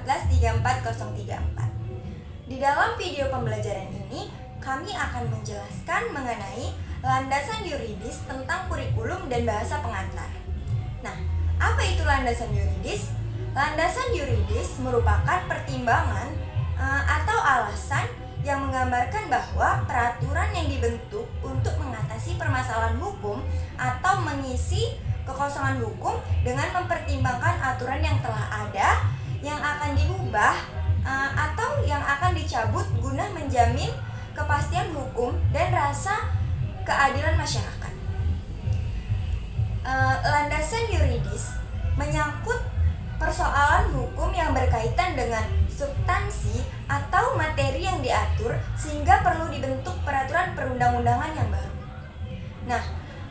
1434.034. Di dalam video pembelajaran ini, kami akan menjelaskan mengenai landasan yuridis tentang kurikulum dan bahasa pengantar. Nah, apa itu landasan yuridis? Landasan yuridis merupakan pertimbangan atau alasan yang menggambarkan bahwa peraturan yang dibentuk untuk mengatasi permasalahan hukum atau mengisi kekosongan hukum dengan mempertimbangkan aturan yang telah ada, yang akan diubah, atau yang akan dicabut guna menjamin kepastian hukum dan rasa keadilan masyarakat. Landasan yuridis menyangkut persoalan hukum yang berkaitan dengan substansi atau materi yang diatur sehingga perlu dibentuk peraturan perundang-undangan yang baru. Nah,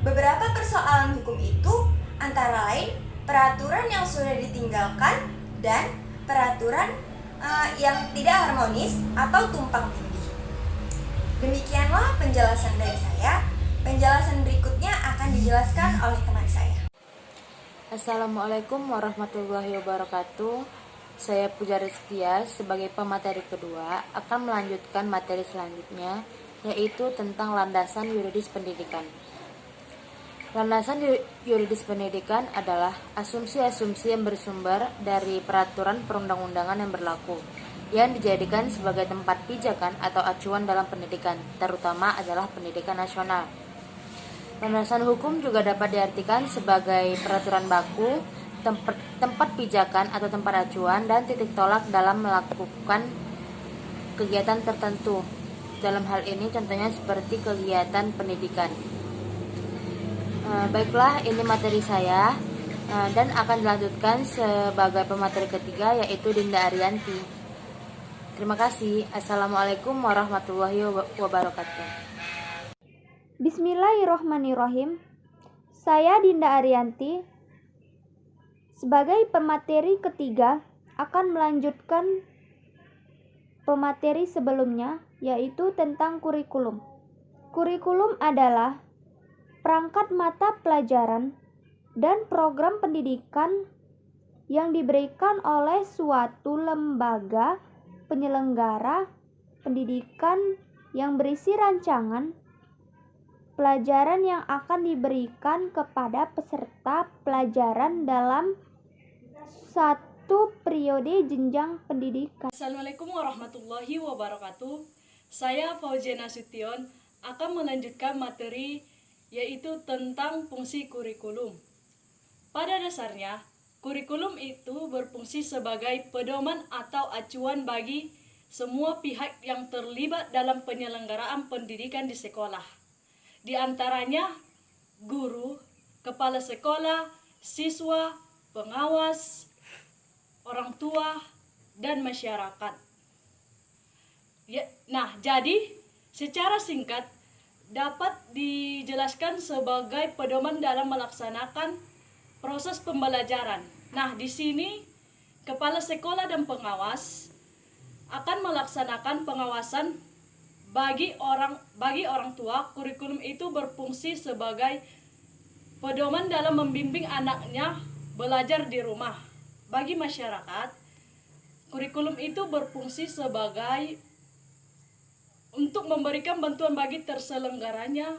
beberapa persoalan hukum itu antara lain peraturan yang sudah ditinggalkan dan peraturan yang tidak harmonis atau tumpang tindih. Demikianlah penjelasan dari saya. Penjelasan berikutnya akan dijelaskan oleh teman saya. Assalamualaikum warahmatullahi wabarakatuh. Saya Pujari Setia sebagai pemateri kedua akan melanjutkan materi selanjutnya, yaitu tentang landasan yuridis pendidikan. Landasan yuridis pendidikan adalah asumsi-asumsi yang bersumber dari peraturan perundang-undangan yang berlaku, yang dijadikan sebagai tempat pijakan atau acuan dalam pendidikan, terutama adalah pendidikan nasional. Landasan hukum juga dapat diartikan sebagai peraturan baku, tempat pijakan atau tempat acuan, dan titik tolak dalam melakukan kegiatan tertentu. Dalam hal ini contohnya seperti kegiatan pendidikan. Baiklah, ini materi saya dan akan dilanjutkan sebagai pemateri ketiga, yaitu Dinda Arianti. Terima kasih. Assalamualaikum warahmatullahi wabarakatuh. Bismillahirrohmanirrohim. Saya Dinda Arianti sebagai pemateri ketiga akan melanjutkan pemateri sebelumnya, yaitu tentang kurikulum. Kurikulum adalah perangkat mata pelajaran dan program pendidikan yang diberikan oleh suatu lembaga penyelenggara pendidikan yang berisi rancangan pelajaran yang akan diberikan kepada peserta pelajaran dalam satu periode jenjang pendidikan. Assalamualaikum warahmatullahi wabarakatuh. Saya Fauzia Nasution akan melanjutkan materi yaitu tentang fungsi kurikulum. Pada dasarnya, kurikulum itu berfungsi sebagai pedoman atau acuan bagi semua pihak yang terlibat dalam penyelenggaraan pendidikan di sekolah. Di antaranya guru, kepala sekolah, siswa, pengawas, orang tua, dan masyarakat. Jadi secara singkat dapat dijelaskan sebagai pedoman dalam melaksanakan proses pembelajaran. Nah, di sini kepala sekolah dan pengawas akan melaksanakan pengawasan bagi orang tua. Kurikulum itu berfungsi sebagai pedoman dalam membimbing anaknya belajar di rumah. Bagi masyarakat, kurikulum itu berfungsi sebagai untuk memberikan bantuan bagi terselenggaranya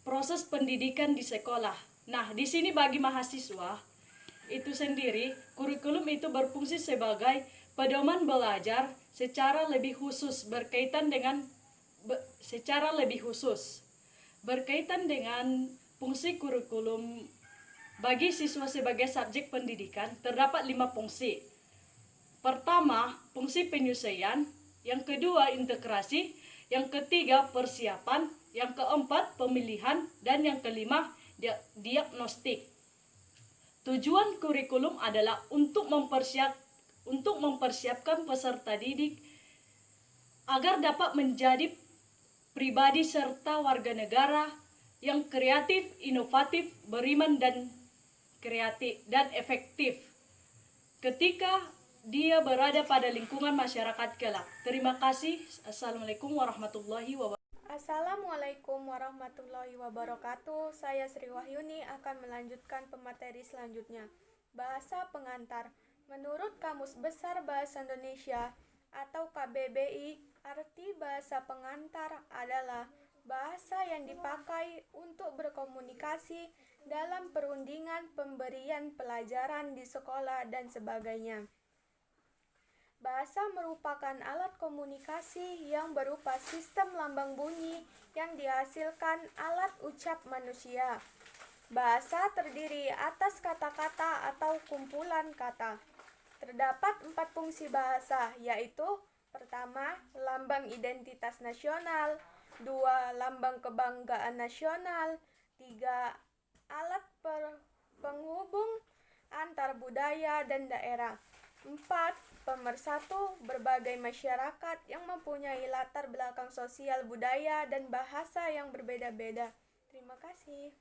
proses pendidikan di sekolah. Nah, di sini bagi mahasiswa itu sendiri, kurikulum itu berfungsi sebagai pedoman belajar secara lebih khusus berkaitan dengan fungsi kurikulum bagi siswa sebagai subjek pendidikan terdapat 5 fungsi. Pertama, fungsi penyesuaian, yang kedua integrasi, yang ketiga persiapan, yang keempat pemilihan, dan yang kelima diagnostik. Tujuan kurikulum adalah untuk mempersiapkan peserta didik agar dapat menjadi pribadi serta warga negara yang kreatif, inovatif, beriman dan efektif ketika dia berada pada lingkungan masyarakat kelak. Terima kasih. Assalamualaikum warahmatullahi wabarakatuh. Assalamualaikum warahmatullahi wabarakatuh. Saya Sri Wahyuni akan melanjutkan pemateri selanjutnya. Bahasa pengantar. Menurut Kamus Besar Bahasa Indonesia atau KBBI, arti bahasa pengantar adalah bahasa yang dipakai untuk berkomunikasi dalam perundingan pemberian pelajaran di sekolah dan sebagainya. Bahasa merupakan alat komunikasi yang berupa sistem lambang bunyi yang dihasilkan alat ucap manusia. Bahasa terdiri atas kata-kata atau kumpulan kata. Terdapat 4 fungsi bahasa, yaitu pertama, lambang identitas nasional, 2, lambang kebanggaan nasional, 3, alat penghubung antar budaya dan daerah, 4, pemersatu berbagai masyarakat yang mempunyai latar belakang sosial budaya dan bahasa yang berbeda-beda. Terima kasih.